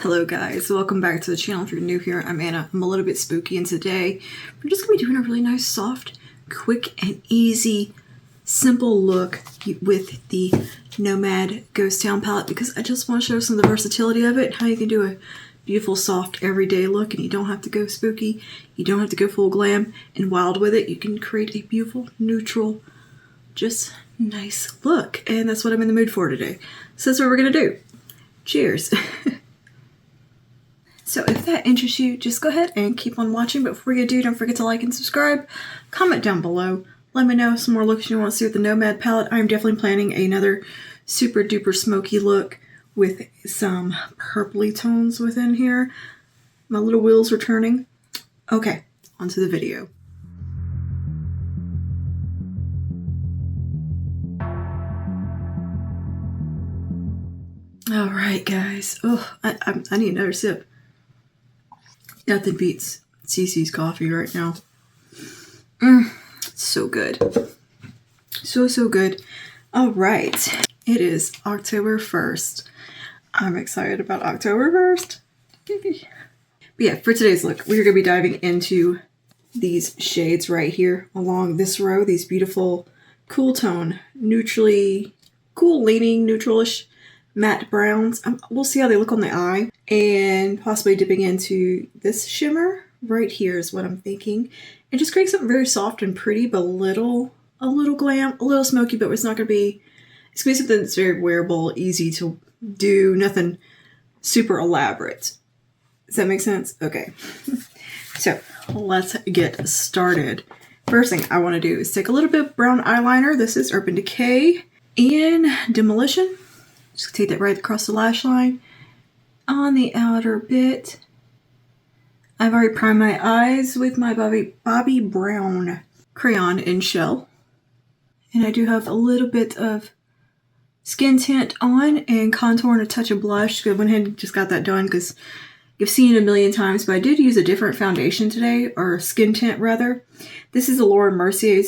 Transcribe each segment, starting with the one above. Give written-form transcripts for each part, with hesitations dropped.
Hello guys, welcome back to the channel. If you're new here, I'm Anna. I'm a little bit spooky, and today we're just going to be doing a really nice, soft, quick, and easy, simple look with the Nomad Ghost Town palette, because I just want to show some of the versatility of it, how you can do a beautiful, soft, everyday look, and you don't have to go spooky, you don't have to go full glam and wild with it. You can create a beautiful, neutral, just nice look, and that's what I'm in the mood for today. So that's what we're going to do. Cheers! So if that interests you, just go ahead and keep on watching. But before you do, don't forget to like and subscribe. Comment down below. Let me know some more looks you want to see with the Nomad palette. I'm definitely planning another super duper smoky look with some purpley tones within here. My little wheels are turning. Okay, onto the video. All right, guys. Oh, I need another sip. Nothing beats Cece's coffee right now. It's so good. So good. All right. It is October 1st. I'm excited about October 1st. But yeah, for today's look, we're going to be diving into these shades right here along this row. These beautiful cool tone, neutrally, cool leaning, neutralish matte browns. We'll see how they look on the eye, and possibly dipping into this shimmer right here is what I'm thinking, and just create something very soft and pretty, but a little glam, a little smoky, but it's not going to be, it's going to be something that's very wearable, easy to do, nothing super elaborate. Does that make sense? Okay. So let's get started. First thing I want to do is take a little bit of brown eyeliner. This is Urban Decay in Demolition. Just take that right across the lash line on the outer bit. I've already primed my eyes with my Bobbi Brown crayon in shell. And I do have a little bit of skin tint on and contour and a touch of blush. I went ahead and just got that done because you've seen it a million times, but I did use a different foundation today, or skin tint rather. This is the Laura Mercier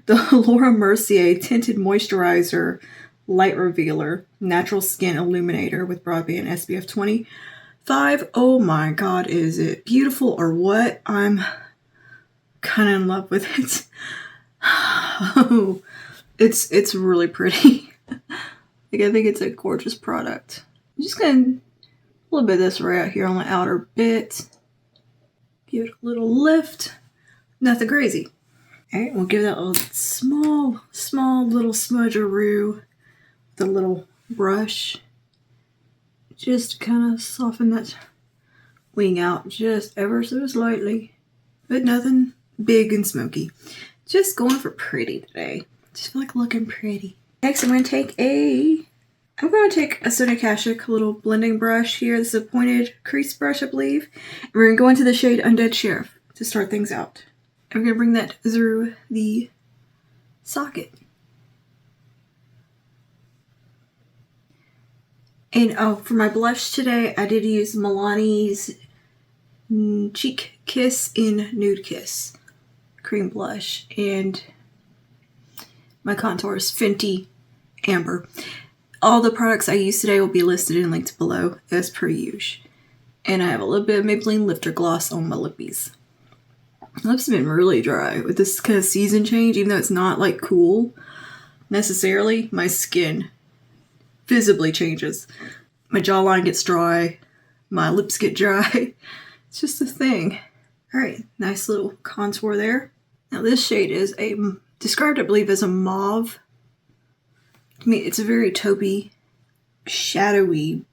the Laura Mercier Tinted Moisturizer Light Revealer Natural Skin Illuminator with Broadband SPF 25. Oh my god, is it beautiful or what? I'm kind of in love with it. Oh, it's really pretty. Like, I think it's a gorgeous product. I'm just gonna a little bit of this right here on the outer bit. Give it a little lift. Nothing crazy. Alright, we'll give that a small little smudgeroo with a little brush. Just kind of soften that wing out just ever so slightly. But nothing big and smoky. Just going for pretty today. Just feel like looking pretty. Next, I'm going to take a Sonia Kashuk little blending brush here. This is a pointed crease brush, I believe. And we're going to go into the shade Undead Sheriff to start things out. And we're going to bring that through the socket. And oh, for my blush today, I did use Milani's Cheek Kiss in Nude Kiss cream blush. And my contour is Fenty Amber. All the products I use today will be listed and linked below as per usual. And I have a little bit of Maybelline Lifter Gloss on my lippies. My lips have been really dry with this kind of season change. Even though it's not like cool necessarily, my skin visibly changes. My jawline gets dry, my lips get dry. It's just a thing. Alright, nice little contour there. Now this shade is described I believe as a mauve. To me it's a very taupey, shadowy,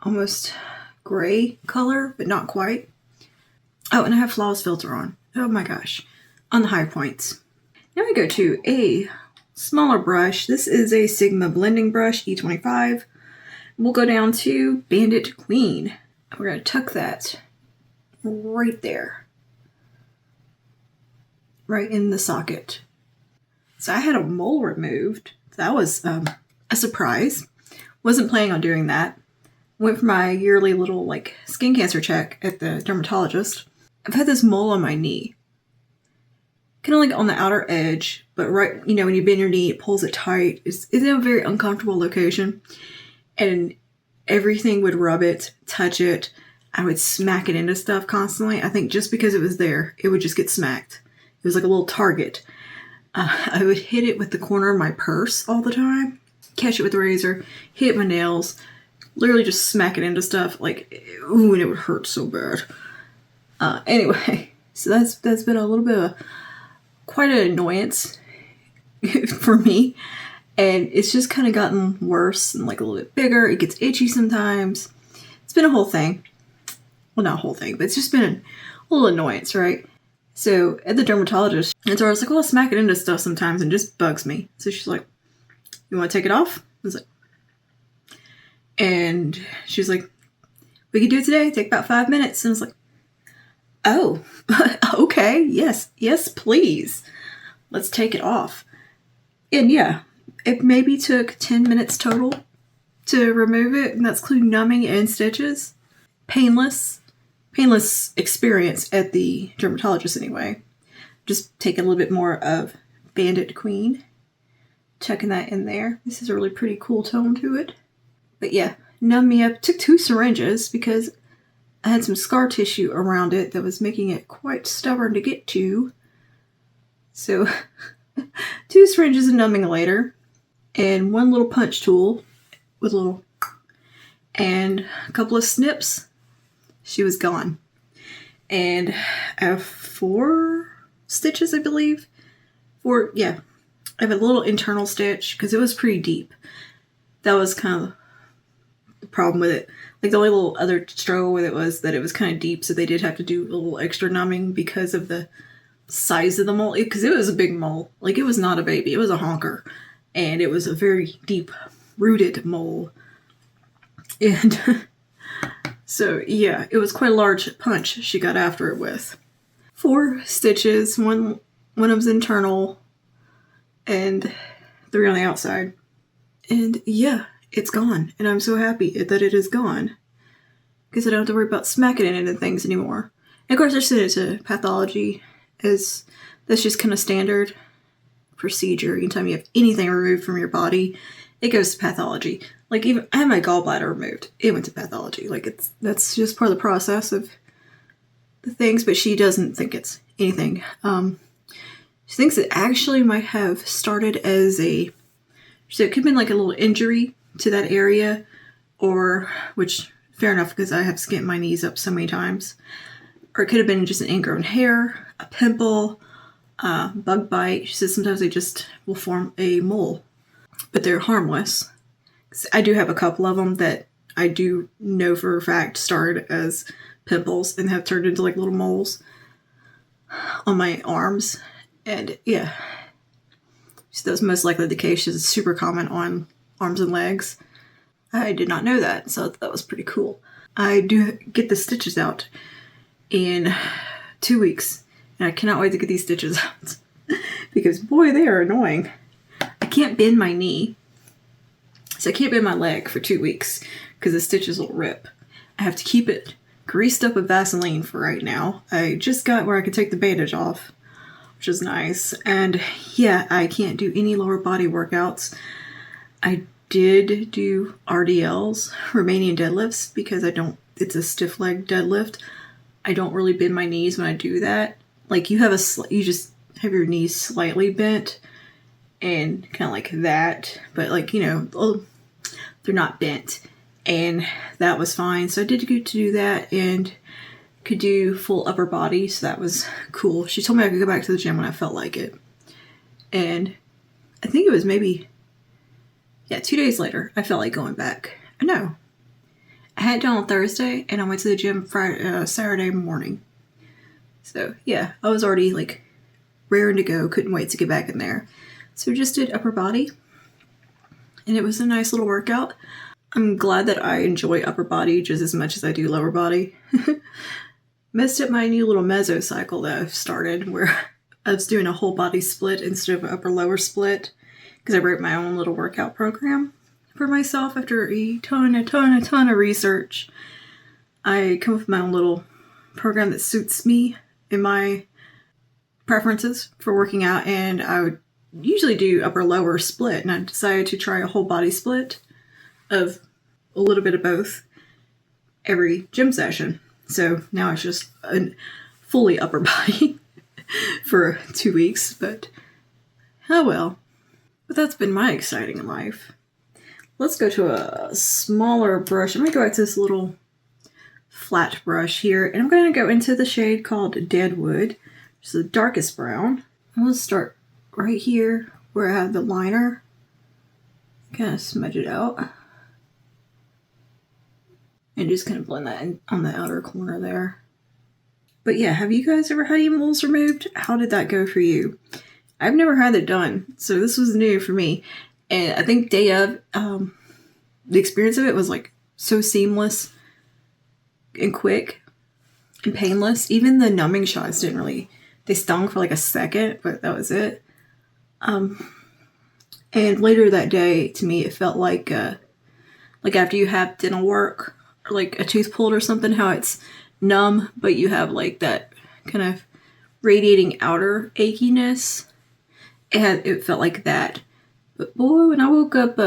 almost gray color, but not quite. Oh, and I have Flawless Filter on. Oh my gosh. On the high points. Now we go to a smaller brush. This is a Sigma blending brush, E25. We'll go down to Bandit Queen. We're going to tuck that right there. Right in the socket. So I had a mole removed. That was a surprise. Wasn't planning on doing that. Went for my yearly little like skin cancer check at the dermatologist. I've had this mole on my knee. Kind of like on the outer edge, but right, you know, when you bend your knee, it pulls it tight. It's in a very uncomfortable location. and everything would rub it, touch it. I would smack it into stuff constantly. I think just because it was there, it would just get smacked. It was like a little target. I would hit it with the corner of my purse all the time, catch it with the razor, hit my nails, literally just smack it into stuff. Like, ooh, and it would hurt so bad. Anyway, so that's been a little bit of quite an annoyance for me. And it's just kind of gotten worse and like a little bit bigger. It gets itchy sometimes. It's been a whole thing. Well, not a whole thing, but it's just been a little annoyance, right? So at the dermatologist, and so I was like, well, I'll smack it into stuff sometimes and it just bugs me. So she's like, you want to take it off? I was like, and she's like, we can do it today. Take about 5 minutes. And I was like, oh, okay. Yes, please. Let's take it off. And yeah, it maybe took 10 minutes total to remove it. And that's including numbing and stitches. Painless experience at the dermatologist anyway. Just taking a little bit more of Bandit Queen. Checking that in there. This is a really pretty cool tone to it. But yeah, numb me up. Took 2 syringes because I had some scar tissue around it that was making it quite stubborn to get to. So 2 syringes of numbing later. And 1 little punch tool with a little... and a couple of snips. She was gone. And I have 4 stitches, I believe. 4, yeah. I have a little internal stitch because it was pretty deep. That was kind of the problem with it. Like the only little other struggle with it was that it was kind of deep, so they did have to do a little extra numbing because of the size of the mole. Because it was a big mole. Like it was not a baby. It was a honker. And it was a very deep rooted mole. And... so, yeah, it was quite a large punch she got after it with. 4 stitches, one of them's internal, and 3 on the outside. And, yeah, it's gone. And I'm so happy that it is gone. Because I don't have to worry about smacking it into things anymore. And, of course, I sent it to pathology, as that's just kind of standard procedure. Anytime you have anything removed from your body, it goes to pathology. Like, even I had my gallbladder removed. It went to pathology. Like, that's just part of the process of the things, but she doesn't think it's anything. She thinks it actually might have started as so it could have been like a little injury to that area, or, which, fair enough, because I have skinned my knees up so many times. Or it could have been just an ingrown hair, a pimple, bug bite. She says sometimes they just will form a mole, but they're harmless. I do have a couple of them that I do know for a fact started as pimples and have turned into like little moles on my arms. And yeah, so that's most likely the case. It's super common on arms and legs. I did not know that, so that was pretty cool. I do get the stitches out in 2 weeks, and I cannot wait to get these stitches out because boy, they are annoying. I can't bend my knee. So I can't bend my leg for 2 weeks because the stitches will rip. I have to keep it greased up with Vaseline for right now. I just got where I can take the bandage off, which is nice. And yeah, I can't do any lower body workouts. I did do RDLs, Romanian deadlifts, because it's a stiff leg deadlift. I don't really bend my knees when I do that. Like you just have your knees slightly bent and kind of like that, but like, they're not bent, and that was fine. So I did get to do that and could do full upper body, so that was cool. She told me I could go back to the gym when I felt like it, and I think it was maybe 2 days later I felt like going back. No, I had it done on Thursday and I went to the gym Saturday morning. So yeah, I was already like raring to go, couldn't wait to get back in there. So just did upper body, and it was a nice little workout. I'm glad that I enjoy upper body just as much as I do lower body. Messed up my new little mesocycle that I've started, where I was doing a whole body split instead of an upper lower split, because I wrote my own little workout program for myself after a ton of research. I come up with my own little program that suits me and my preferences for working out, and I would usually do upper lower split, and I decided to try a whole body split of a little bit of both every gym session. So now it's just a fully upper body for 2 weeks, but oh well. But that's been my exciting life. Let's go to a smaller brush. I'm going to go back to this little flat brush here, and I'm going to go into the shade called Deadwood, which is the darkest brown. I'm going to start right here where I have the liner. Kind of smudge it out. And just kind of blend that in on the outer corner there. But yeah, have you guys ever had your moles removed? How did that go for you? I've never had it done, so this was new for me. And I think day of, the experience of it was like so seamless and quick and painless. Even the numbing shots didn't really, they stung for like a second, but that was it. And later that day, to me, it felt like after you have dental work or like a tooth pulled or something, how it's numb, but you have like that kind of radiating outer achiness. It felt like that. But boy, when I woke up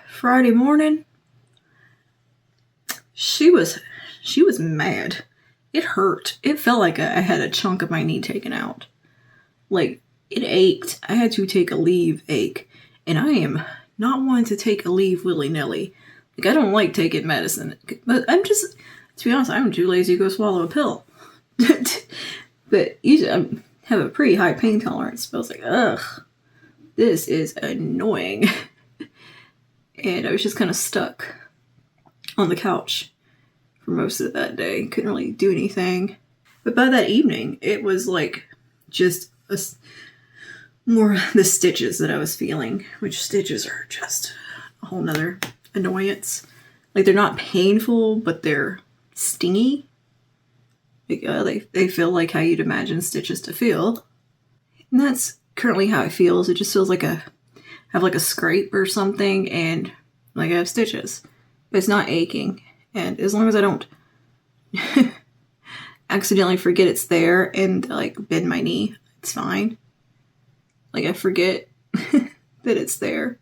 Friday morning, she was mad. It hurt. It felt like I had a chunk of my knee taken out. Like, it ached. I had to take a leave ache. And I am not one to take a leave willy-nilly. Like, I don't like taking medicine. But I'm just, to be honest, I'm too lazy to go swallow a pill. But usually I have a pretty high pain tolerance. But I was like, ugh, this is annoying. And I was just kind of stuck on the couch for most of that day. Couldn't really do anything. But by that evening, it was like just more the stitches that I was feeling, which stitches are just a whole nother annoyance. Like, they're not painful, but they're stingy. Like, they feel like how you'd imagine stitches to feel. And that's currently how it feels. It just feels like I have like a scrape or something, and like I have stitches. But it's not aching. And as long as I don't accidentally forget it's there and like bend my knee, it's fine. Like, I forget that it's there.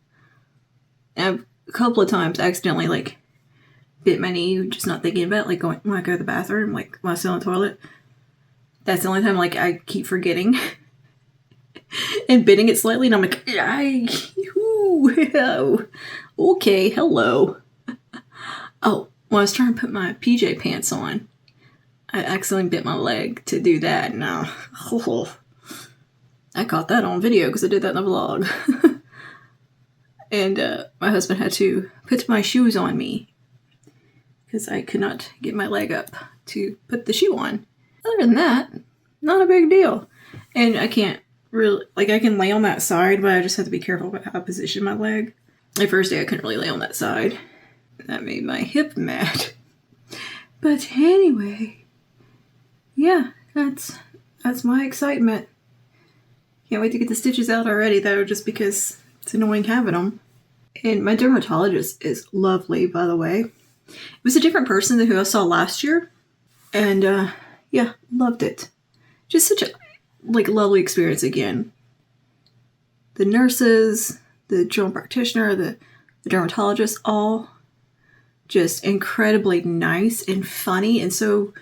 And I've a couple of times accidentally like bit my knee, just not thinking about it, like going when I go to the bathroom, like when I sit on the toilet. That's the only time like I keep forgetting and bending it slightly, and I'm like, okay, hello. Oh, when I was trying to put my PJ pants on, I accidentally bit my leg to do that. Now, I caught that on video because I did that in the vlog. And my husband had to put my shoes on me because I could not get my leg up to put the shoe on. Other than that, not a big deal. And I can't really, like, I can lay on that side, but I just have to be careful about how I position my leg. The first day I couldn't really lay on that side. That made my hip mad. But anyway, yeah, that's my excitement. Can't wait to get the stitches out already, though, just because it's annoying having them. And my dermatologist is lovely, by the way. It was a different person than who I saw last year. And, yeah, loved it. Just such a, like, lovely experience again. The nurses, the general practitioner, the dermatologist, all just incredibly nice and funny, and so,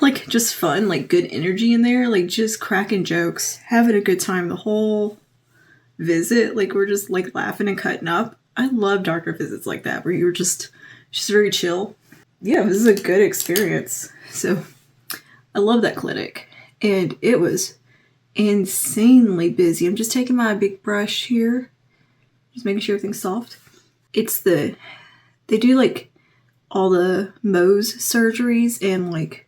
like, just fun, like, good energy in there, like, just cracking jokes, having a good time the whole visit. Like, we're just, like, laughing and cutting up. I love doctor visits like that, where you're just very chill. Yeah, this is a good experience. So, I love that clinic, and it was insanely busy. I'm just taking my big brush here, just making sure everything's soft. They do, like, all the Mohs surgeries and, like,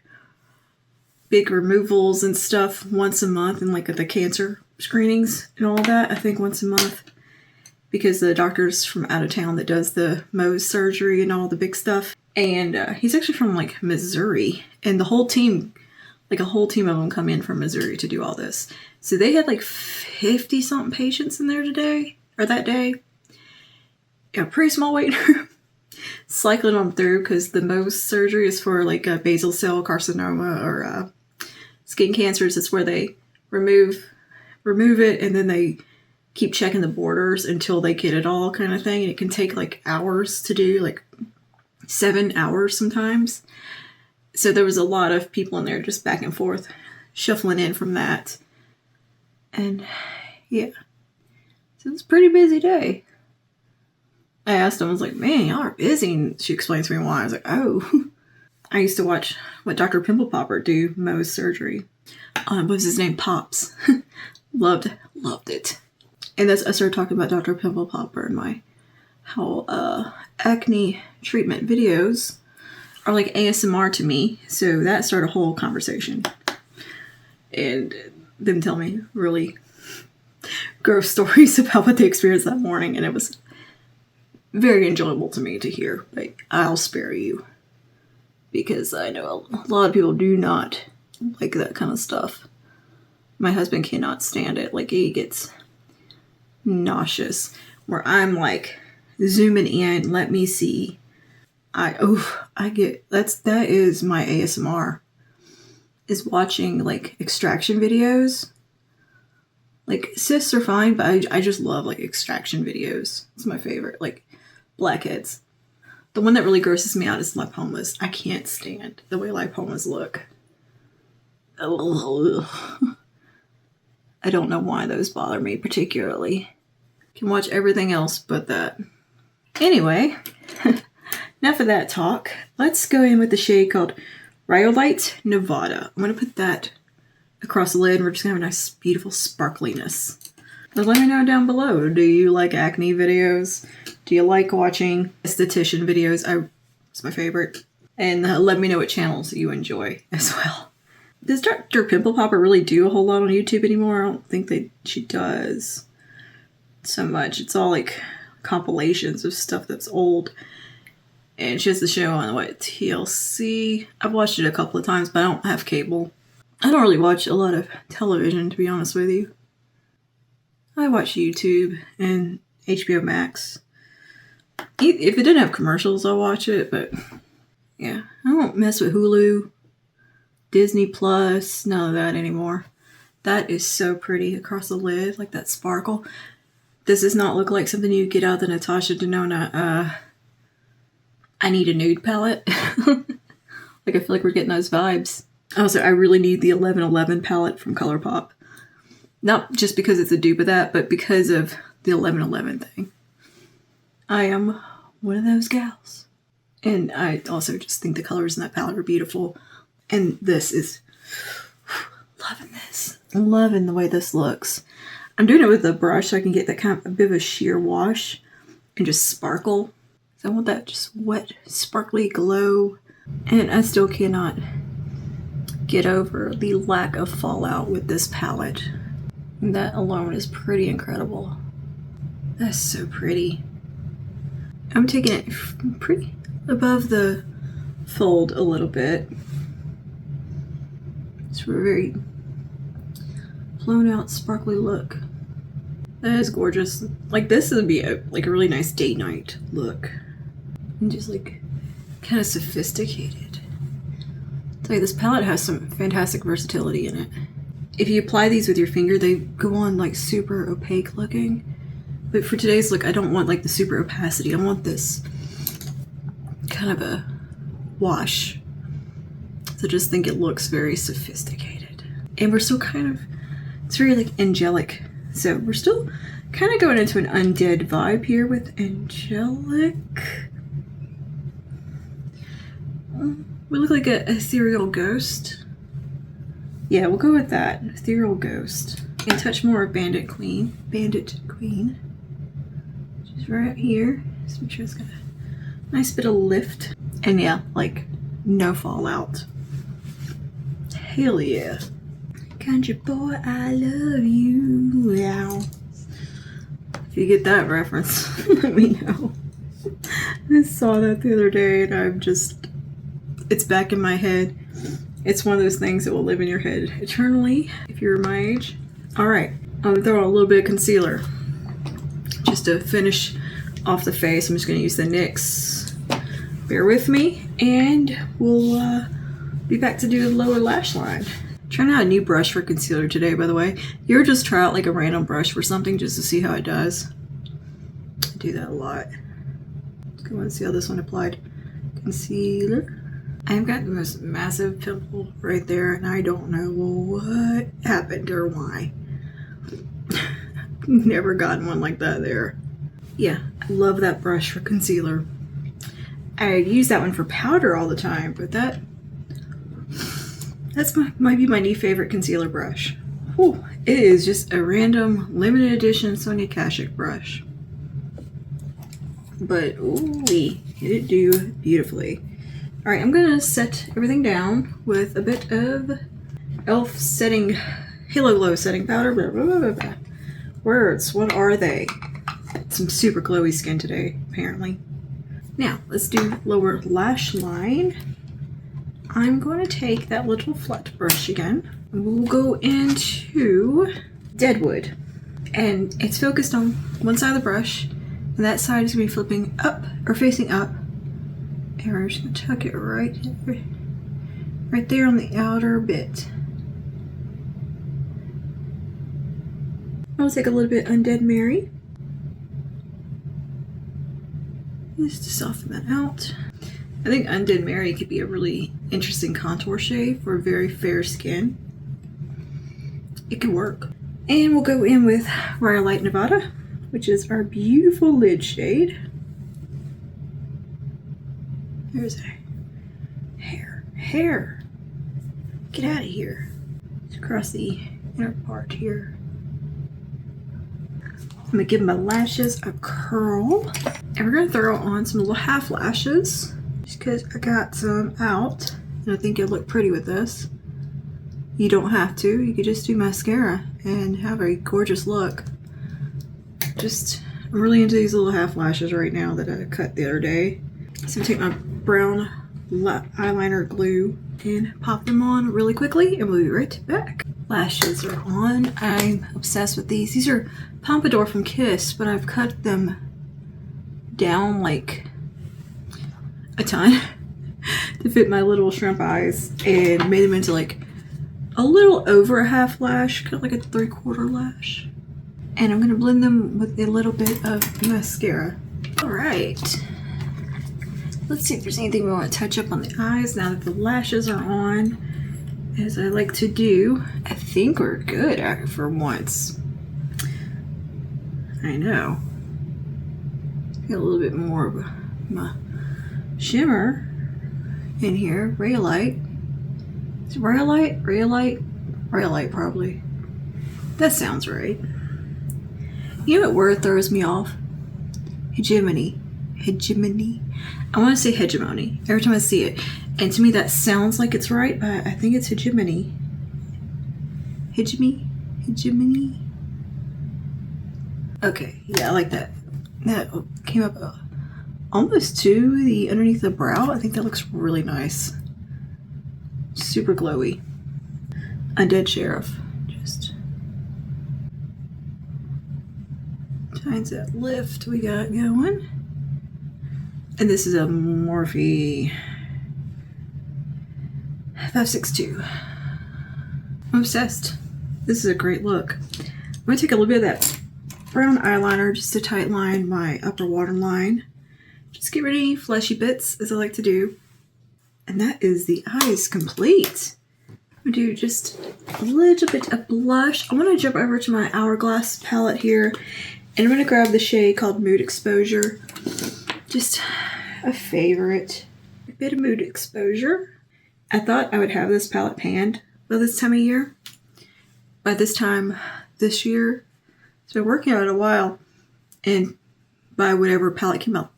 big removals and stuff once a month, and, like, the cancer screenings and all that, I think once a month, because the doctor's from out of town that does the Mohs surgery and all the big stuff. And he's actually from, like, Missouri, and the whole team, like, a whole team of them come in from Missouri to do all this. So they had, like, 50-something patients in there that day. Yeah, pretty small waiting room. Cycling them through, because the Mohs surgery is for, like, a basal cell carcinoma or skin cancers. It's where they remove it, and then they keep checking the borders until they get it all kind of thing. And it can take like hours to do, like 7 hours sometimes. So there was a lot of people in there just back and forth, shuffling in from that. And yeah, so it was a pretty busy day. I asked him, I was like, man, y'all are busy. And she explained to me why. I was like, oh. I used to watch what Dr. Pimple Popper do Mo's surgery. What was his name? Pops. Loved it. And that's I started talking about Dr. Pimple Popper and my how acne treatment videos are like ASMR to me. So that started a whole conversation. And them tell me really gross stories about what they experienced that morning. And it was very enjoyable to me to hear. Like, I'll spare you. Because I know a lot of people do not like that kind of stuff. My husband cannot stand it. Like, he gets nauseous. Where I'm like, zooming in, let me see. That is my ASMR. Is watching, like, extraction videos. Like, cysts are fine, but I just love, like, extraction videos. It's my favorite. Like, blackheads. The one that really grosses me out is lipomas. I can't stand the way lipomas look. Ugh. I don't know why those bother me particularly. Can watch everything else but that. Anyway, enough of that talk. Let's go in with the shade called Rhyolite Nevada. I'm going to put that across the lid. We're just going to have a nice, beautiful sparkliness. But let me know down below. Do you like acne videos? Do you like watching esthetician videos? It's my favorite. And let me know what channels you enjoy as well. Does Dr. Pimple Popper really do a whole lot on YouTube anymore? I don't think she does so much. It's all like compilations of stuff that's old. And she has the show on, TLC. I've watched it a couple of times, but I don't have cable. I don't really watch a lot of television, to be honest with you. I watch YouTube and HBO Max. If it didn't have commercials, I'll watch it, but yeah. I don't mess with Hulu, Disney Plus, none of that anymore. That is so pretty across the lid, like that sparkle. This does not look like something you get out of the Natasha Denona, I need a nude palette. Like, I feel like we're getting those vibes. Also, I really need the 1111 palette from ColourPop. Not just because it's a dupe of that, but because of the 1111 thing. I am one of those gals. And I also just think the colors in that palette are beautiful. And this is... loving this. I'm loving the way this looks. I'm doing it with a brush so I can get that kind of a bit of a sheer wash and just sparkle. So I want that just wet, sparkly glow. And I still cannot get over the lack of fallout with this palette. And that alone is pretty incredible. That's so pretty. I'm taking it pretty above the fold a little bit. It's a very blown out, sparkly look. That is gorgeous. Like, this would be a really nice date night look. And just like kind of sophisticated. I'll tell you, this palette has some fantastic versatility in it. If you apply these with your finger, they go on like super opaque looking. But for today's look, I don't want like the super opacity. I want this kind of a wash. So just think it looks very sophisticated. And we're still kind of, it's very like angelic. So we're still kind of going into an undead vibe here with angelic. We look like a ethereal ghost. Yeah, we'll go with that. Ethereal ghost. And touch more of Bandit Queen. She's right here. Just make sure it's got a nice bit of lift. And yeah, like no fallout. Hell yeah. Country boy, I love you. Wow. If you get that reference, let me know. I saw that the other day and it's back in my head. It's one of those things that will live in your head eternally if you're my age. Alright, I'm gonna throw on a little bit of concealer just to finish off the face. I'm just gonna use the NYX. Bear with me and we'll be back to do the lower lash line. Trying out a new brush for concealer today, by the way. You ever just try out like a random brush for something just to see how it does? I do that a lot. Let's go and see how this one applied. Concealer. I've got the most massive pimple right there, and I don't know what happened or why. Never gotten one like that there. Yeah, I love that brush for concealer. I use that one for powder all the time, but might be my new favorite concealer brush. Whew, it is just a random limited edition Sonia Kashuk brush. But ooh, it do beautifully. All right, I'm gonna set everything down with a bit of e.l.f. setting, Halo Glow setting powder. Blah, blah, blah, blah. Words, what are they? Some super glowy skin today, apparently. Now, let's do lower lash line. I'm going to take that little flat brush again. We'll go into Deadwood. And it's focused on one side of the brush. And that side is going to be flipping up, or facing up. And we're just going to tuck it right there on the outer bit. I'll take a little bit Undead Mary. Just to soften that out. I think Undead Mary could be a really interesting contour shade for very fair skin. It could work. And we'll go in with Rhyolite Nevada, which is our beautiful lid shade. There's our hair. Get out of here. Just across the inner part here. I'm gonna give my lashes a curl. And we're gonna throw on some little half lashes. Just because I got some out. And I think it'll look pretty with this. You don't have to. You could just do mascara and have a gorgeous look. I'm really into these little half lashes right now that I cut the other day. So I'm gonna take my brown eyeliner glue and pop them on really quickly, and we'll be right back. Lashes are on. I'm obsessed with these. These are Pompadour from Kiss, but I've cut them down like a ton to fit my little shrimp eyes and made them into like a little over a half lash, kind of like a 3/4 lash. And I'm gonna blend them with a little bit of mascara. All right. Let's see if there's anything we want to touch up on the eyes now that the lashes are on. As I like to do, I think we're good for once. I know. Got a little bit more of my shimmer in here. Rhyolite. Is it Rhyolite? Rhyolite probably. That sounds right. You know what word throws me off? Hegemony. I want to say hegemony every time I see it. And to me that sounds like it's right, but I think it's hegemony. Hegemony. Okay, yeah, I like that. That came up almost to the underneath the brow. I think that looks really nice. Super glowy. Undead Sheriff. Just finds that lift we got going. And this is a Morphe 562. I'm obsessed. This is a great look. I'm going to take a little bit of that brown eyeliner just to tight line my upper waterline. Just get rid of any fleshy bits, as I like to do. And that is the eyes complete. I'm going to do just a little bit of blush. I want to jump over to my Hourglass palette here. And I'm going to grab the shade called Mood Exposure. Just a favorite. A bit of Mood Exposure. I thought I would have this palette panned by this time of year. By this time this year. So I've been working on it a while. And by whatever palette came out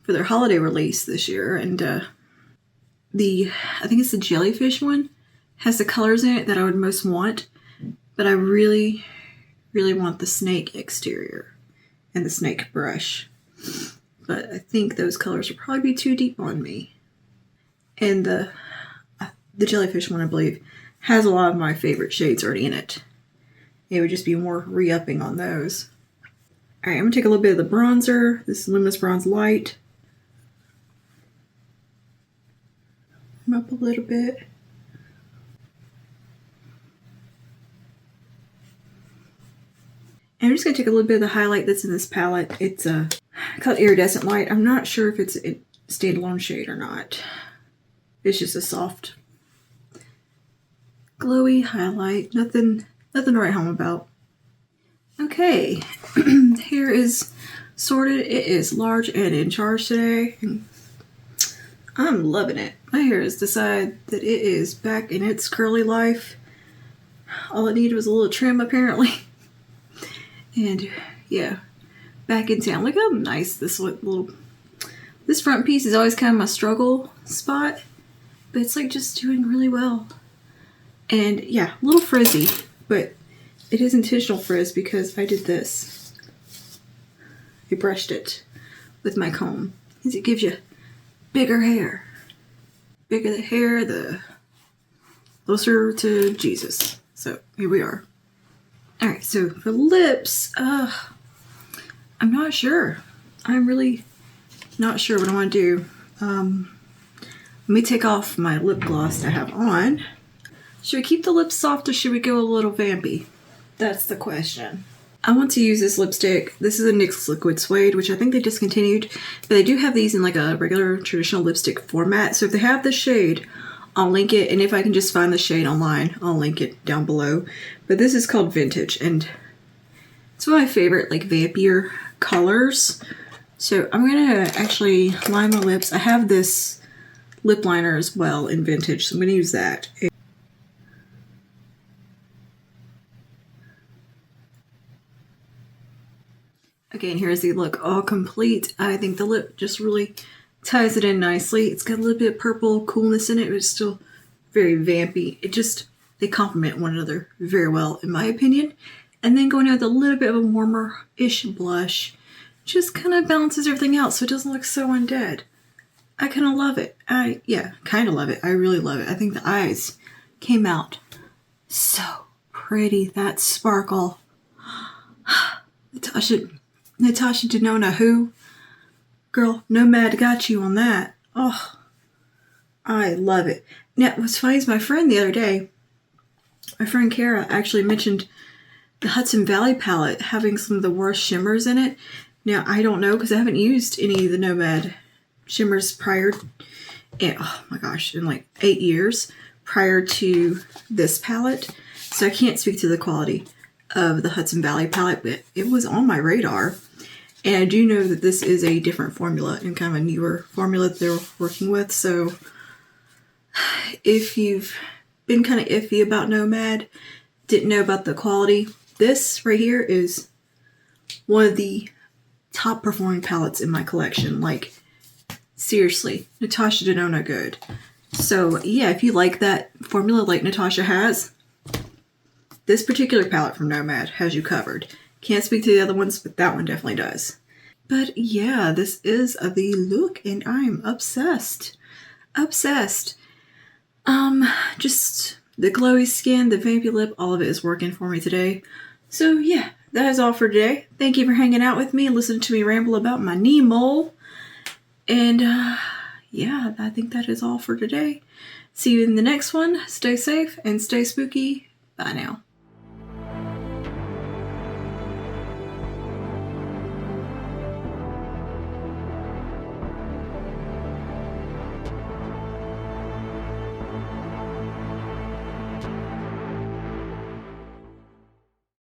for their holiday release this year. And I think it's the Jellyfish one. Has the colors in it that I would most want. But I really, really want the snake exterior. And the snake brush. But I think those colors will probably be too deep on me. And the Jellyfish one, I believe, has a lot of my favorite shades already in it. It would just be more re-upping on those. Alright, I'm going to take a little bit of the bronzer. This is Luminous Bronze Light. Up a little bit. And I'm just going to take a little bit of the highlight that's in this palette. It's called Iridescent Light. I'm not sure if it's a standalone shade or not. It's just a soft, glowy highlight. Nothing to write home about. Okay, hair is sorted. It is large and in charge today. I'm loving it. My hair has decided that it is back in its curly life. All it needed was a little trim, apparently. And yeah, back in town. Look how nice this front piece is always kind of my struggle spot, but it's like just doing really well. And yeah, a little frizzy, but it is intentional frizz because I did this. I brushed it with my comb because it gives you bigger hair. Bigger the hair, the closer to Jesus. So here we are. All right, so for lips, I'm not sure. I'm really not sure what I want to do. Let me take off my lip gloss I have on. Should we keep the lips soft or should we go a little vampy? That's the question. I want to use this lipstick. This is a NYX Liquid Suede, which I think they discontinued, but they do have these in like a regular traditional lipstick format. So if they have the shade, I'll link it, and if I can just find the shade online, I'll link it down below. But this is called Vintage, and it's one of my favorite like vampier colors. So I'm gonna actually line my lips. I have this lip liner as well in Vintage, so I'm gonna use that. Again, here's the look all complete. I think the lip just really ties it in nicely. It's got a little bit of purple coolness in it, but it's still very vampy. They complement one another very well, in my opinion. And then going out with a little bit of a warmer-ish blush just kind of balances everything out so it doesn't look so undead. I kind of love it. Kind of love it. I really love it. I think the eyes came out so pretty. That sparkle. Natasha Denona, who? Girl, Nomad got you on that. Oh, I love it. Now, what's funny is my friend the other day, my friend Kara actually mentioned the Hudson Valley palette having some of the worst shimmers in it. Now, I don't know because I haven't used any of the Nomad shimmers in like 8 years prior to this palette. So I can't speak to the quality of the Hudson Valley palette, but it was on my radar. And I do know that this is a different formula and kind of a newer formula that they're working with. So if you've been kind of iffy about Nomad, didn't know about the quality, this right here is one of the top performing palettes in my collection. Like, seriously, Natasha Denona good. So yeah, if you like that formula like Natasha has, this particular palette from Nomad has you covered. Can't speak to the other ones, but that one definitely does. But yeah, this is the look, and I'm obsessed. Obsessed. Just the glowy skin, the vampy lip, all of it is working for me today. So yeah, that is all for today. Thank you for hanging out with me and listening to me ramble about my knee mole. And yeah, I think that is all for today. See you in the next one. Stay safe and stay spooky. Bye now.